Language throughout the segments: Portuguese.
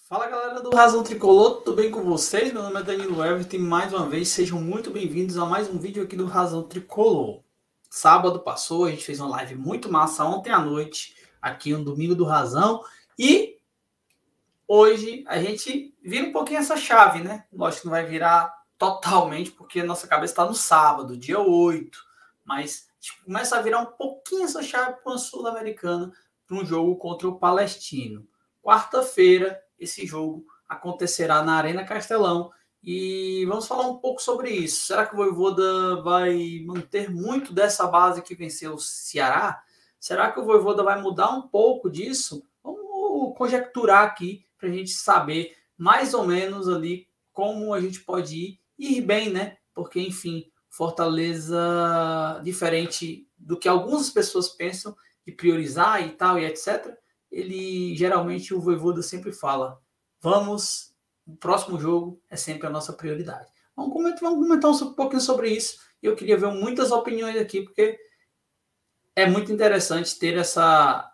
Fala galera do Razão Tricolor, tudo bem com vocês? Meu nome é Danilo Everton e mais uma vez sejam muito bem-vindos a mais um vídeo aqui do Razão Tricolor. Sábado passou, a gente fez uma live muito massa ontem à noite, aqui no Domingo do Razão, e hoje a gente vira um pouquinho essa chave, né? Lógico que não vai virar totalmente, porque a nossa cabeça está no sábado, dia 8, mas a gente começa a virar um pouquinho essa chave para uma Sul-Americana, para um jogo contra o Palestino. Quarta-feira, esse jogo acontecerá na Arena Castelão e vamos falar um pouco sobre isso. Será que o Vojvoda vai manter muito dessa base que venceu o Ceará? Será que o Vojvoda vai mudar um pouco disso? Vamos conjecturar aqui para a gente saber mais ou menos ali como a gente pode ir bem, né? Porque, enfim, Fortaleza, diferente do que algumas pessoas pensam, de priorizar e tal e etc., ele geralmente o Vojvoda sempre fala: vamos, o próximo jogo é sempre a nossa prioridade. Vamos comentar um pouquinho sobre isso. Eu queria ver muitas opiniões aqui, porque é muito interessante ter essa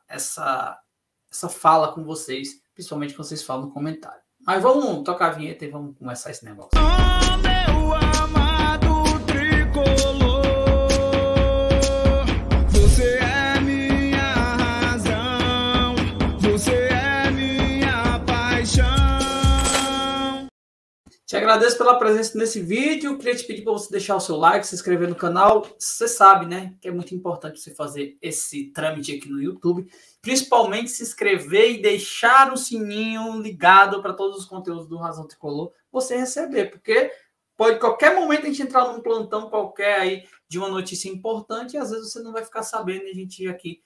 fala com vocês, principalmente quando vocês falam no comentário. Mas vamos tocar a vinheta e vamos começar esse negócio. Meu amado tricolor, você é minha razão, você é minha paixão. Te agradeço pela presença nesse vídeo. Queria te pedir para você deixar o seu like, se inscrever no canal. Você sabe, né, que é muito importante você fazer esse trâmite aqui no YouTube. Principalmente se inscrever e deixar o sininho ligado para todos os conteúdos do Razão Tricolor você receber, porque pode qualquer momento a gente entrar num plantão qualquer aí de uma notícia importante e às vezes você não vai ficar sabendo e a gente aqui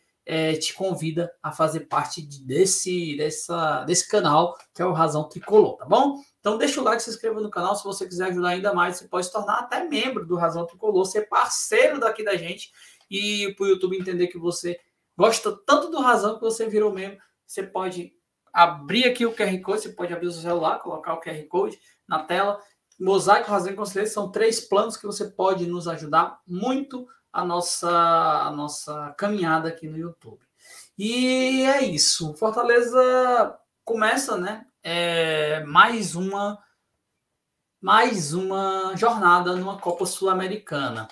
te convida a fazer parte desse canal que é o Razão Tricolor, tá bom? Então deixa o like, se inscreva no canal. Se você quiser ajudar ainda mais, você pode se tornar até membro do Razão Tricolor, ser parceiro daqui da gente e para o YouTube entender que você gosta tanto do Razão que você virou membro. Você pode abrir aqui o QR Code, você pode abrir o seu celular, colocar o QR Code na tela. Mosaico, Razão e Conselheiro são 3 planos que você pode nos ajudar muito a nossa caminhada aqui no YouTube. E é isso. Fortaleza começa, né? Mais uma jornada numa Copa Sul-Americana.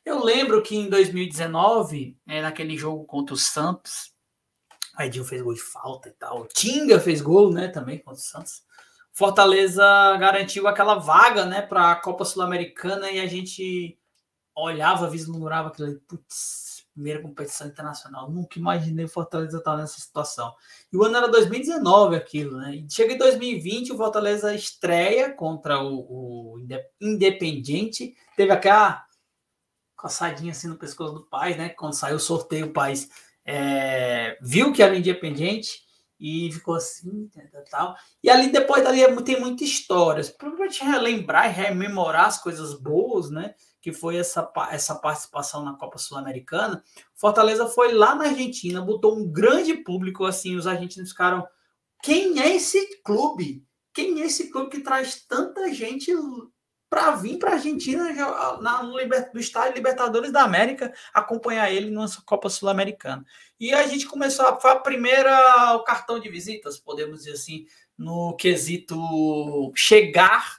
Eu lembro que em 2019, naquele jogo contra o Santos, o Edinho fez gol de falta e tal, o Tinga fez gol, né, também contra o Santos. Fortaleza garantiu aquela vaga, né, para a Copa Sul-Americana e a gente olhava, vislumbrava aquilo ali, putz, primeira competição internacional. Nunca imaginei o Fortaleza estar nessa situação. E o ano era 2019 aquilo, né? E chega em 2020, o Fortaleza estreia contra o Independiente. Teve aquela coçadinha assim no pescoço do Paz, né? Quando saiu o sorteio, o Paz viu que era o Independiente e ficou assim, tal. E ali, depois dali, tem muitas histórias. Para a gente relembrar e rememorar as coisas boas, né? Que foi essa participação na Copa Sul-Americana. Fortaleza foi lá na Argentina, botou um grande público, assim, os argentinos ficaram: quem é esse clube? Quem é esse clube que traz tanta gente para vir para a Argentina no estádio Libertadores da América acompanhar ele numa Copa Sul-Americana? E a gente começou, foi a primeira, o cartão de visitas, podemos dizer assim, no quesito chegar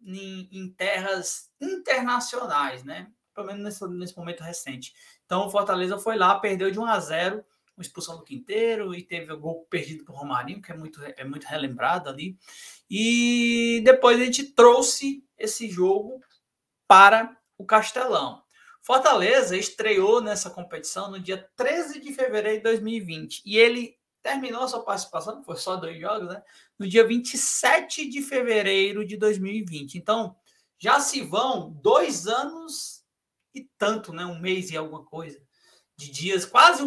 em terras internacionais, né? Pelo menos nesse momento recente. Então o Fortaleza foi lá, perdeu de 1-0, uma expulsão do Quinteiro, e teve o gol perdido por Romarinho, que é muito relembrado ali. E depois a gente trouxe esse jogo para o Castelão. Fortaleza estreou nessa competição no dia 13 de fevereiro de 2020 e ele terminou a sua participação, foi só 2 jogos, né? No dia 27 de fevereiro de 2020. Então, já se vão 2 anos e tanto, né? 1 mês e alguma coisa de dias, quase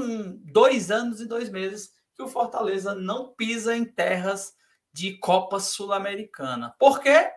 2 anos e 2 meses que o Fortaleza não pisa em terras de Copa Sul-Americana. Por quê?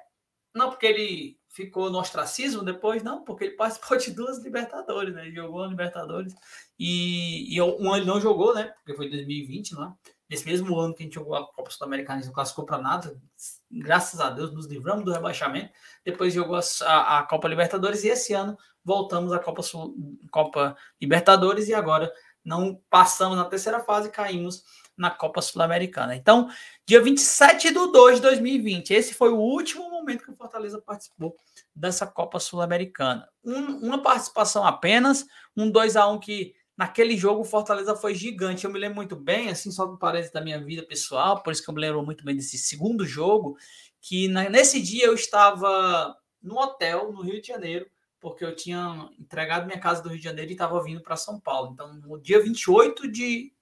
Não porque ele ficou no ostracismo depois, não, porque ele participou de 2 Libertadores, né? Ele jogou a Libertadores e um ano ele não jogou, né? Porque foi em 2020, não é? Nesse mesmo ano que a gente jogou a Copa Sul-Americana, a gente não classificou para nada. Graças a Deus, nos livramos do rebaixamento. Depois jogou a Copa Libertadores e esse ano voltamos à Copa Libertadores e agora não passamos na terceira fase e caímos na Copa Sul-Americana. Então, dia 27/2/2020. Esse foi o último momento que o Fortaleza participou dessa Copa Sul-Americana. Uma participação apenas, um 2-1 que naquele jogo o Fortaleza foi gigante. Eu me lembro muito bem, assim, só que parece da minha vida pessoal, por isso que eu me lembro muito bem desse segundo jogo, que nesse dia eu estava no hotel, no Rio de Janeiro, porque eu tinha entregado minha casa do Rio de Janeiro e estava vindo para São Paulo. Então, no dia 28 de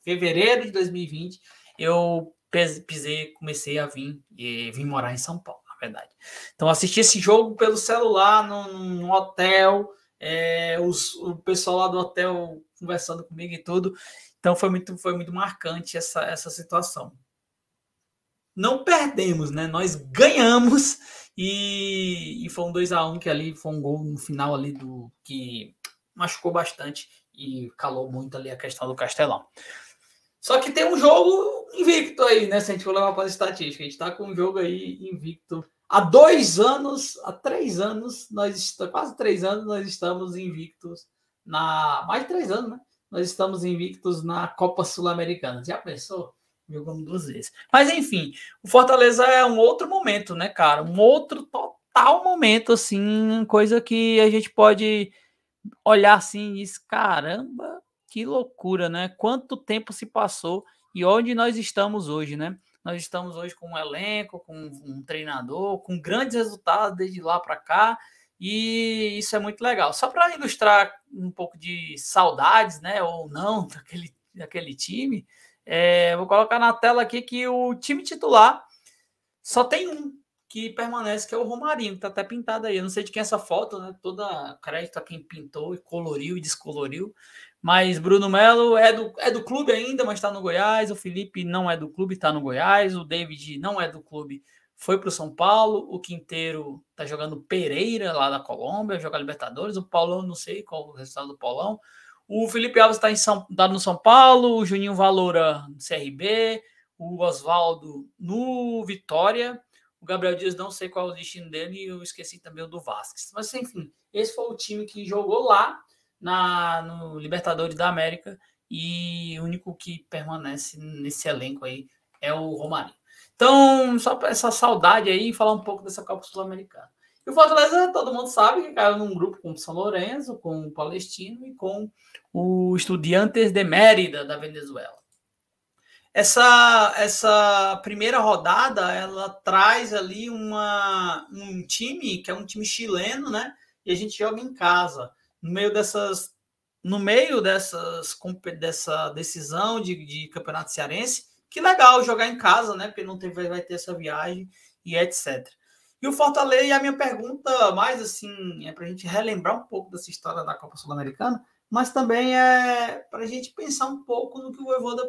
fevereiro de 2020, eu comecei a vim morar em São Paulo, na verdade. Então, assisti esse jogo pelo celular, no hotel, o pessoal lá do hotel conversando comigo e tudo. Então, foi muito marcante essa situação. Não perdemos, né? Nós ganhamos e foi um 2-1 que ali foi um gol no final ali que machucou bastante e calou muito ali a questão do Castelão. Só que tem um jogo invicto aí, né? Se a gente for levar para a estatística, a gente está com um jogo aí invicto. Há 2 anos, há 3 anos, quase 3 anos, nós estamos invictos mais de 3 anos, né? Nós estamos invictos na Copa Sul-Americana. Já pensou? Jogamos 2 vezes. Mas, enfim, o Fortaleza é um outro momento, né, cara? Um outro total momento, assim, coisa que a gente pode olhar assim e dizer, caramba, que loucura, né? Quanto tempo se passou e onde nós estamos hoje, né? Nós estamos hoje com um elenco, com um treinador, com grandes resultados desde lá para cá, e isso é muito legal. Só para ilustrar um pouco de saudades, né, ou não, daquele time, vou colocar na tela aqui que o time titular só tem um que permanece, que é o Romarinho, que tá até pintado aí. Eu não sei de quem é essa foto, né? Toda crédito a quem pintou e coloriu e descoloriu. Mas Bruno Melo é do clube ainda, mas está no Goiás. O Felipe não é do clube, está no Goiás. O David não é do clube, foi para o São Paulo. O Quinteiro tá jogando Pereira, lá da Colômbia, joga Libertadores. O Paulão, não sei qual o resultado do Paulão. O Felipe Alves tá no São Paulo. O Juninho Valora no CRB. O Oswaldo no Vitória. O Gabriel Dias, não sei qual é o destino dele, e eu esqueci também o do Vasquez. Mas, enfim, esse foi o time que jogou lá no Libertadores da América, e o único que permanece nesse elenco aí é o Romarinho. Então, só para essa saudade aí, falar um pouco dessa Copa Sul-Americana. E o Fortaleza, todo mundo sabe que caiu num grupo com o São Lourenço, com o Palestino e com o Estudiantes de Mérida, da Venezuela. Essa primeira rodada, ela traz ali um time, que é um time chileno, né? E a gente joga em casa. No meio dessa decisão de campeonato cearense, que legal jogar em casa, né? Porque vai ter essa viagem e etc. E o Fortaleza, e a minha pergunta mais assim, é para a gente relembrar um pouco dessa história da Copa Sul-Americana, mas também é para a gente pensar um pouco no que o Voivoda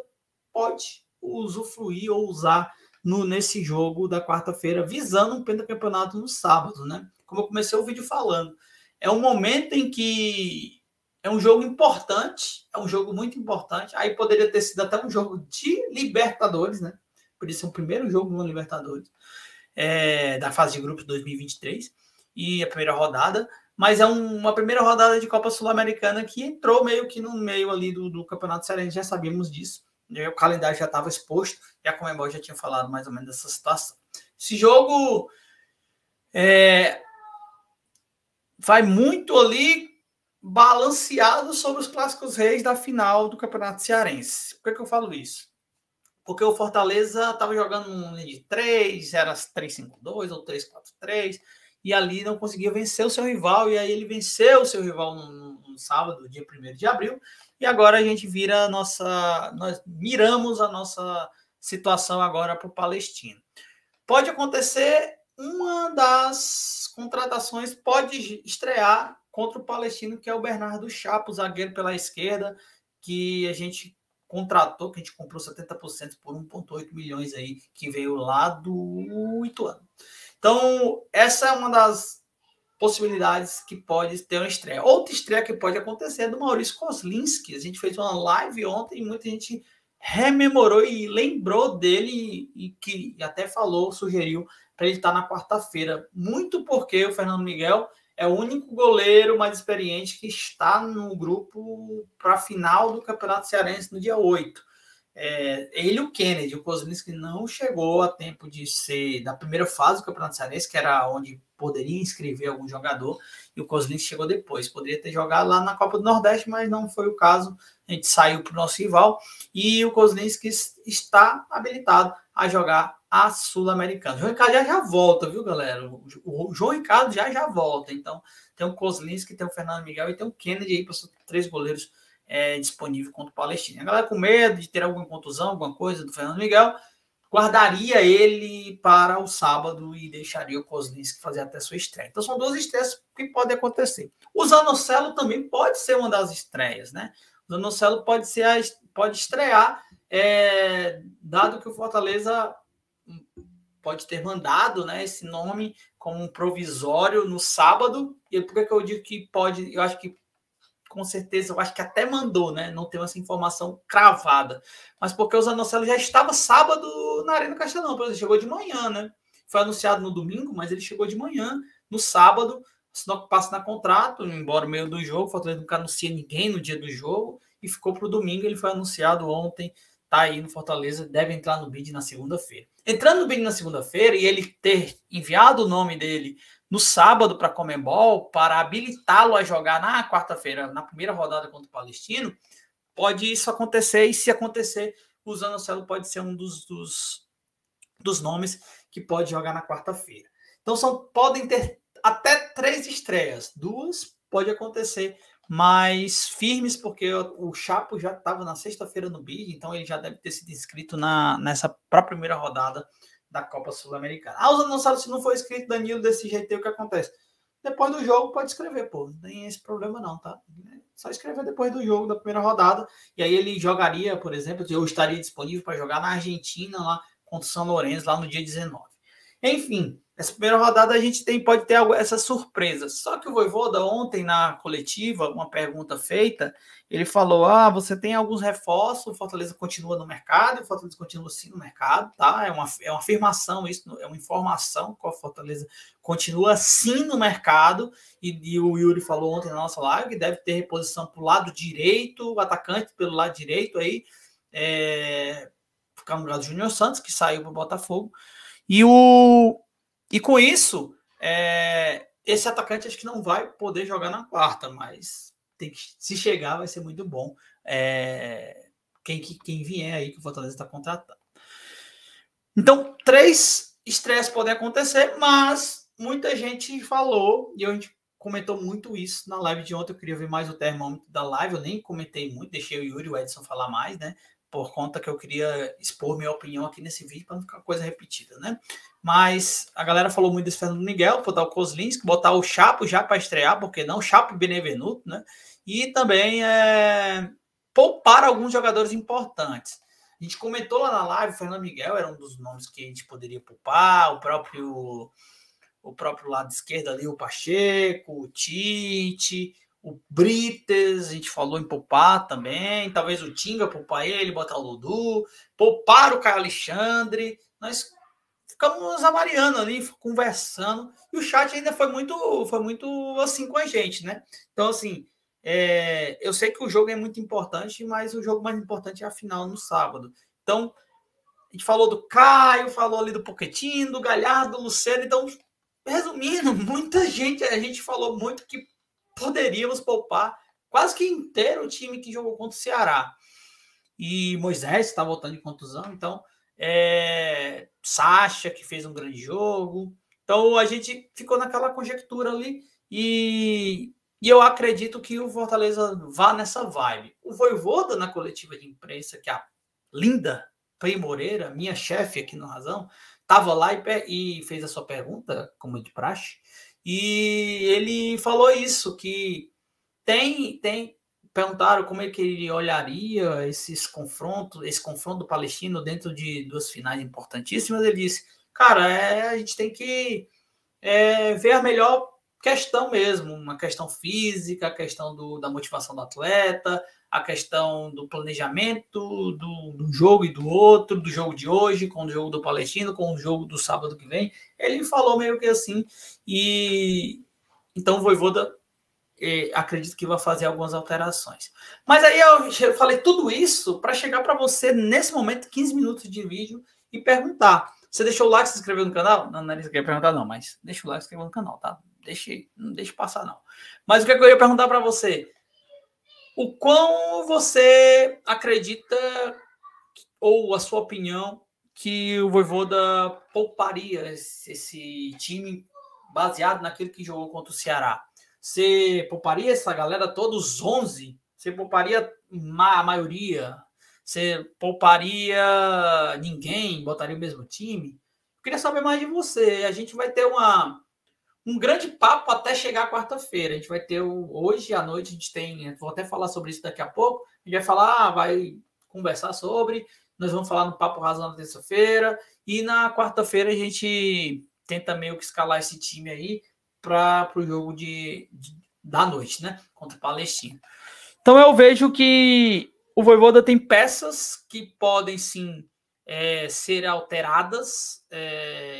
pode usufruir ou usar nesse jogo da quarta-feira, visando um pentacampeonato no sábado, né? Como eu comecei o vídeo falando, é um momento em que é um jogo importante, é um jogo muito importante. Aí poderia ter sido até um jogo de Libertadores, né? Poderia ser o primeiro jogo no Libertadores, da fase de grupos 2023, e a primeira rodada, mas é uma primeira rodada de Copa Sul-Americana que entrou meio que no meio ali do Campeonato Cearense, já sabíamos disso. O calendário já estava exposto e a Conmebol já tinha falado mais ou menos dessa situação. Esse jogo vai muito ali balanceado sobre os clássicos reis da final do Campeonato Cearense. Por que eu falo isso? Porque o Fortaleza estava jogando um de 3, era 3-5-2 ou 3-4-3, e ali não conseguia vencer o seu rival, e aí ele venceu o seu rival no sábado, dia 1º de abril, e agora a gente nós miramos a nossa situação agora para o Palestino. Pode acontecer, uma das contratações pode estrear contra o Palestino, que é o Bernardo Chapo, zagueiro pela esquerda, que a gente contratou, que a gente comprou 70% por 1,8 milhões aí, que veio lá do Ituano. Então, essa é uma das possibilidades que pode ter uma estreia. Outra estreia que pode acontecer é do Maurício Kozlinski. A gente fez uma live ontem e muita gente rememorou e lembrou dele e que até sugeriu para ele estar na quarta-feira. Muito porque o Fernando Miguel é o único goleiro mais experiente que está no grupo para a final do Campeonato Cearense no dia 8. Ele e o Kennedy. O Kozlinski não chegou a tempo de ser da primeira fase do Campeonato Cearense, que era onde poderia inscrever algum jogador, e o Kozlinski chegou depois. Poderia ter jogado lá na Copa do Nordeste, mas não foi o caso. A gente saiu para o nosso rival e o Kozlinski está habilitado a jogar a Sul-Americana. O João Ricardo já volta, viu, galera? O João Ricardo já volta. Então, tem o Kozlinski, tem o Fernando Miguel e tem o Kennedy aí para os 3 goleiros disponível contra o Palestino. A galera com medo de ter alguma contusão, alguma coisa do Fernando Miguel, guardaria ele para o sábado e deixaria o Kozlinski fazer até sua estreia. Então são 2 estreias que podem acontecer. O Zanocelo também pode ser uma das estreias, né? O Zanocelo pode estrear, dado que o Fortaleza pode ter mandado, né, esse nome como um provisório no sábado. E por que eu digo que pode? Eu acho que com certeza, eu acho que até mandou, né? Não tenho essa informação cravada. Mas porque o Zanocelo já estava sábado na Arena Castelão, por exemplo, chegou de manhã, né? Foi anunciado no domingo, mas ele chegou de manhã, no sábado, assinou que passa na contrato, embora no meio do jogo, o Fortaleza nunca anuncia ninguém no dia do jogo, e ficou para o domingo, ele foi anunciado ontem, tá aí no Fortaleza, deve entrar no bid na segunda-feira. Entrando no bid na segunda-feira, e ele ter enviado o nome dele no sábado para a Conmebol, para habilitá-lo a jogar na quarta-feira, na primeira rodada contra o Palestino, pode isso acontecer, e se acontecer, o Zanocelo pode ser um dos nomes que pode jogar na quarta-feira. Então podem ter até 3 estreias, 2 pode acontecer mais firmes, porque o Chapo já estava na sexta-feira no bid, então ele já deve ter sido inscrito nessa primeira rodada da Copa Sul-Americana. O Zanocelo, se não for inscrito, Danilo, desse jeito aí, o que acontece? Depois do jogo pode escrever, pô, não tem esse problema não, tá? Só escrever depois do jogo, da primeira rodada, e aí ele jogaria, por exemplo, eu estaria disponível para jogar na Argentina, lá contra o São Lourenço, lá no dia 19. Enfim, essa primeira rodada a gente pode ter essas surpresas. Só que o Vojvoda ontem na coletiva, uma pergunta feita, ele falou, você tem alguns reforços, o Fortaleza continua no mercado, o Fortaleza continua sim no mercado, tá? É uma afirmação, isso é uma informação que o Fortaleza continua sim no mercado, e o Yuri falou ontem na nossa live que deve ter reposição para o lado direito, o atacante pelo lado direito aí, ficar no lugar do Júnior Santos, que saiu para o Botafogo, e com isso, esse atacante acho que não vai poder jogar na quarta, mas se chegar vai ser muito bom. Quem vier aí que o Fortaleza está contratando. Então, 3 estreias podem acontecer, mas muita gente falou, e a gente comentou muito isso na live de ontem. Eu queria ver mais o termômetro da live, eu nem comentei muito, deixei o Yuri e o Edson falar mais, né? Por conta que eu queria expor minha opinião aqui nesse vídeo para não ficar coisa repetida, né? Mas a galera falou muito desse Fernando Miguel, botar o Kozlinski, botar o Chapo já para estrear, porque não, Chapo e Benevenuto, né? E também poupar alguns jogadores importantes. A gente comentou lá na live, o Fernando Miguel era um dos nomes que a gente poderia poupar, o próprio lado esquerdo ali, o Pacheco, o Tite, o Brites, a gente falou em poupar também, talvez o Tinga poupar ele, botar o Dudu, poupar o Caio Alexandre. Nós ficamos avaliando ali, conversando, e o chat ainda foi muito assim com a gente, né? Então, assim, eu sei que o jogo é muito importante, mas o jogo mais importante é a final no sábado. Então, a gente falou do Caio, falou ali do Pochettino, do Galhardo, do Lucero. Então, resumindo, a gente falou muito que poderíamos poupar quase que inteiro o time que jogou contra o Ceará. E Moisés está voltando de contusão, então Sacha, que fez um grande jogo. Então a gente ficou naquela conjectura ali e eu acredito que o Fortaleza vá nessa vibe. O Vojvoda, na coletiva de imprensa, que a linda Pei Moreira, minha chefe aqui no Razão, estava lá e fez a sua pergunta, como de praxe, e ele falou isso, que perguntaram como é que ele olharia esse confronto do Palestino dentro de 2 finais importantíssimas. Ele disse, cara, a gente tem que ver a melhor questão mesmo, uma questão física, a questão da motivação do atleta, a questão do planejamento do jogo e do outro, do jogo de hoje, com o jogo do Palestino, com o jogo do sábado que vem. Ele falou meio que assim, e então o Vojvoda, acredito que vai fazer algumas alterações. Mas aí eu falei tudo isso para chegar para você, nesse momento, 15 minutos de vídeo, e perguntar. Você deixou o like, se inscreveu no canal? Não, não é isso que eu ia perguntar, não, mas deixa o like, se inscreveu no canal, tá? Não deixe passar, não. Mas o que eu ia perguntar para você? O quão você acredita, ou a sua opinião, que o Vojvoda pouparia esse time baseado naquilo que jogou contra o Ceará? Você pouparia essa galera, todos os 11? Você pouparia a maioria? Você pouparia ninguém? Botaria o mesmo time? Eu queria saber mais de você. A gente vai ter um grande papo até chegar quarta-feira. A gente vai ter hoje à noite, a gente tem, vou até falar sobre isso daqui a pouco. A gente vai falar, vai conversar sobre, nós vamos falar no Papo Razão na terça-feira, e na quarta-feira a gente tenta meio que escalar esse time aí para o jogo da noite, né? Contra o Palestina. Então eu vejo que o Vojvoda tem peças que podem sim ser alteradas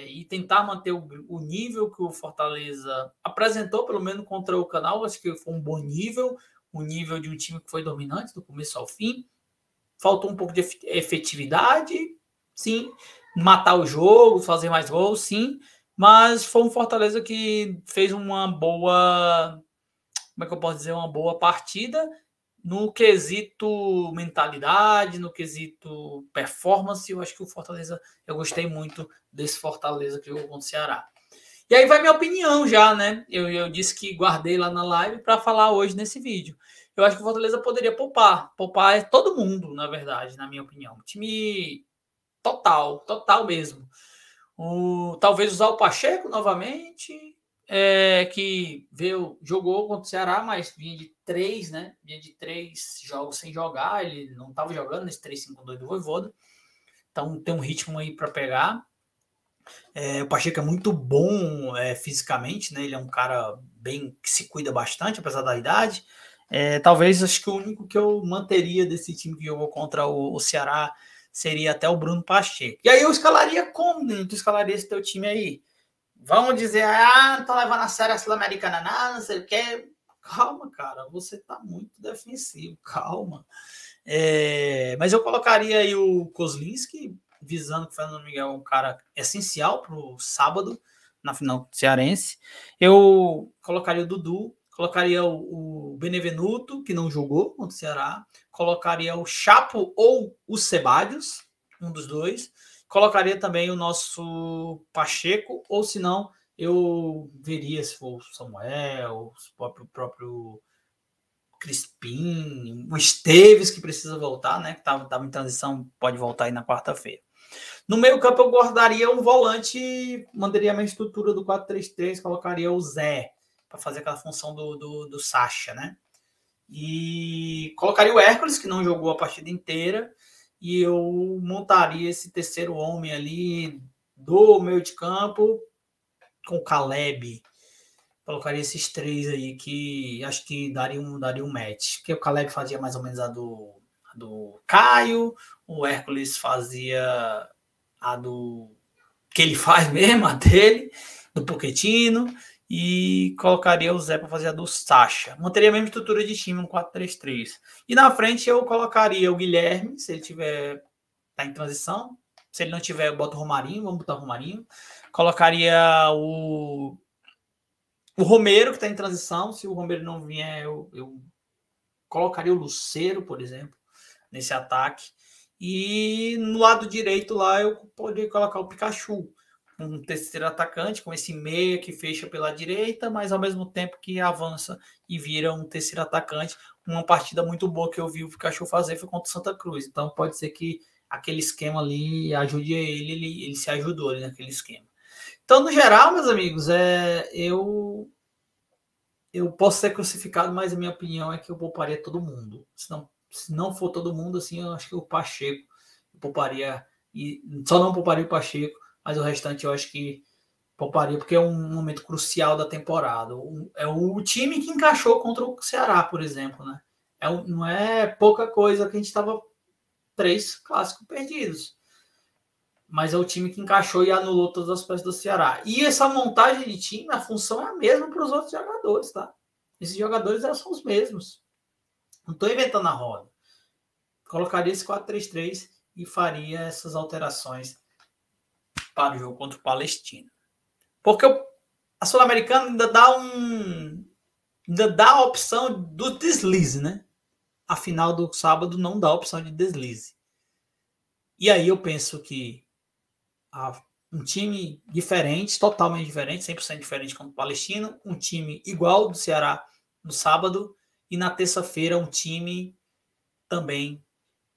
e tentar manter o nível que o Fortaleza apresentou, pelo menos contra o Canal. Acho que foi um bom nível, um nível de um time que foi dominante do começo ao fim. Faltou um pouco de efetividade, sim. Matar o jogo, fazer mais gols, sim. Mas foi um Fortaleza que fez uma boa, como é que eu posso dizer, uma boa partida no quesito mentalidade, no quesito performance. Eu acho que o Fortaleza, eu gostei muito desse Fortaleza que jogou contra o Ceará. E aí vai minha opinião já, né? Eu disse que guardei lá na live para falar hoje nesse vídeo. Eu acho que o Fortaleza poderia poupar. Poupar é todo mundo, na verdade, na minha opinião. Time total mesmo. Talvez usar o Pacheco novamente, que jogou contra o Ceará, mas vinha de 3, né? Vinha de 3 jogos sem jogar. Ele não estava jogando nesse 3-5-2 do Vojvoda. Então tem um ritmo aí para pegar. O Pacheco é muito bom fisicamente, né? Ele é um cara que se cuida bastante, apesar da idade. Talvez acho que o único que eu manteria desse time que jogou contra o Ceará seria até o Bruno Pacheco. E aí eu escalaria como? Tu escalaria esse teu time aí? Vão dizer, não tô levando a sério a Sul-Americana, não sei o que. Calma, cara, você tá muito defensivo, calma. Mas eu colocaria aí o Kozlinski, visando que o Fernando Miguel é um cara essencial pro sábado, na final cearense. Eu colocaria o Dudu, colocaria o Benevenuto, que não jogou contra o Ceará, colocaria o Chapo ou o Ceballos, um dos dois, colocaria também o nosso Pacheco, ou se não, eu veria se for o Samuel, o próprio Crispim, o Esteves, que precisa voltar, né, que estava em transição, pode voltar aí na quarta-feira. No meio campo eu guardaria um volante, mandaria a minha estrutura do 4-3-3, colocaria o Zé, para fazer aquela função do Sacha, né? E colocaria o Hércules, que não jogou a partida inteira, e eu montaria esse terceiro homem ali do meio de campo com o Caleb. Colocaria esses 3 aí que acho que daria um match. Porque o Caleb fazia mais ou menos a do Caio, o Hércules fazia a do que ele faz mesmo, a dele, do Pochettino, e colocaria o Zé para fazer a do Sacha. Manteria a mesma estrutura de time, um 4-3-3. E na frente eu colocaria o Guilherme, se ele tá em transição. Se ele não tiver, eu boto o Romarinho, vamos botar o Romarinho. Colocaria o Romero, que está em transição. Se o Romero não vier, eu colocaria o Lucero, por exemplo, nesse ataque. E no lado direito lá eu poderia colocar o Pikachu, um terceiro atacante, com esse meia que fecha pela direita, mas ao mesmo tempo que avança e vira um terceiro atacante. Uma partida muito boa que eu vi o Pikachu fazer foi contra o Santa Cruz. Então pode ser que aquele esquema ali ajude ele se ajudou ali naquele esquema. Então, no geral, meus amigos, eu posso ser crucificado, mas a minha opinião é que eu pouparia todo mundo. Se não for todo mundo, assim, eu acho que o Pacheco eu pouparia, e só não pouparia o Pacheco, mas o restante eu acho que pouparia, porque é um momento crucial da temporada. É o time que encaixou contra o Ceará, por exemplo, né? Não é pouca coisa que a gente estava 3 clássicos perdidos. Mas é o time que encaixou e anulou todas as peças do Ceará. E essa montagem de time, a função é a mesma para os outros jogadores, tá? Esses jogadores são os mesmos. Não estou inventando a roda. Colocaria esse 4-3-3 e faria essas alterações para o jogo contra o Palestino. Porque a Sul-Americana ainda dá a opção do deslize, né? A final do sábado não dá a opção de deslize. E aí eu penso que um time diferente, totalmente diferente, 100% diferente contra o Palestino, um time igual do Ceará no sábado, e na terça-feira um time também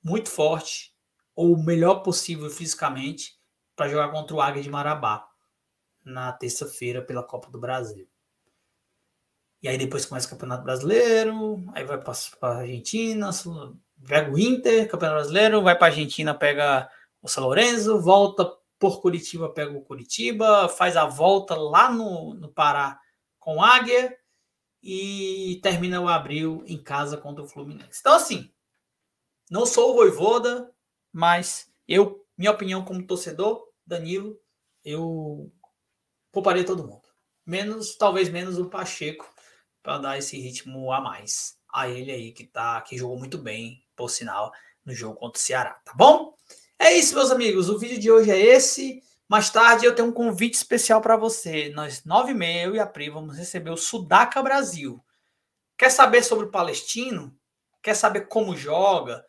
muito forte, ou o melhor possível fisicamente, para jogar contra o Águia de Marabá, na terça-feira pela Copa do Brasil. E aí depois começa o Campeonato Brasileiro, aí vai para a Argentina, pega o Inter, Campeonato Brasileiro, vai para a Argentina, pega o São Lourenço, volta por Curitiba, pega o Curitiba, faz a volta lá no Pará com o Águia e termina o abril em casa contra o Fluminense. Então, assim, não sou o Vojvoda, mas minha opinião como torcedor, Danilo, eu pouparia todo mundo. Talvez menos o Pacheco, para dar esse ritmo a mais a ele aí, que jogou muito bem, por sinal, no jogo contra o Ceará, tá bom? É isso, meus amigos, o vídeo de hoje é esse. Mais tarde eu tenho um convite especial para você. Nós, 9h30, eu e a Pri, vamos receber o Sudaca Brasil. Quer saber sobre o palestino? Quer saber como joga?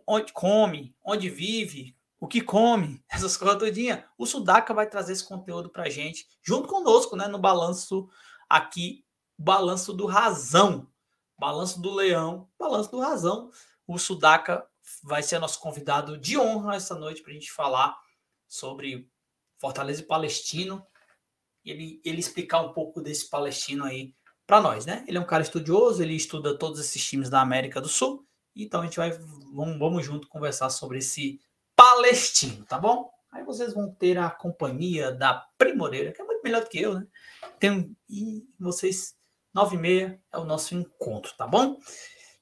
Onde come? Onde vive? O que come? Essas coisas todinha. O Sudaca vai trazer esse conteúdo para a gente, junto conosco, né, no balanço aqui, balanço do Razão, balanço do Leão, balanço do Razão. O Sudaca vai ser nosso convidado de honra essa noite para a gente falar sobre Fortaleza e Palestino, ele explicar um pouco desse palestino aí para nós, né? Ele é um cara estudioso, ele estuda todos esses times da América do Sul, então a gente vamos junto conversar sobre esse palestino, tá bom? Aí vocês vão ter a companhia da Primoreira, que é muito melhor do que eu, né? E vocês, 9h30 é o nosso encontro, tá bom?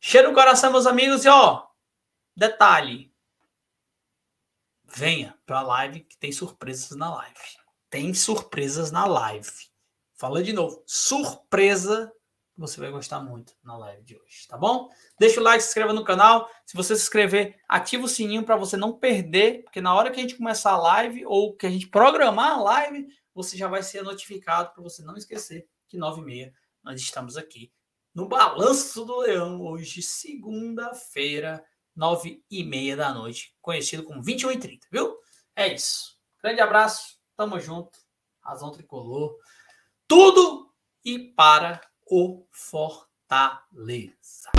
Cheiro no coração, meus amigos, e ó, detalhe, venha para a live que tem surpresas na live. Tem surpresas na live. Fala de novo, surpresa, você vai gostar muito na live de hoje, tá bom? Deixa o like, se inscreva no canal. Se você se inscrever, ativa o sininho para você não perder, porque na hora que a gente começar a live ou que a gente programar a live, você já vai ser notificado para você não esquecer que 9h30 nós estamos aqui no Balanço do Leão, hoje, segunda-feira, 9h30 da noite, conhecido como 21h30, viu? É isso. Grande abraço, tamo junto, Razão Tricolor, tudo e para o Fortaleza.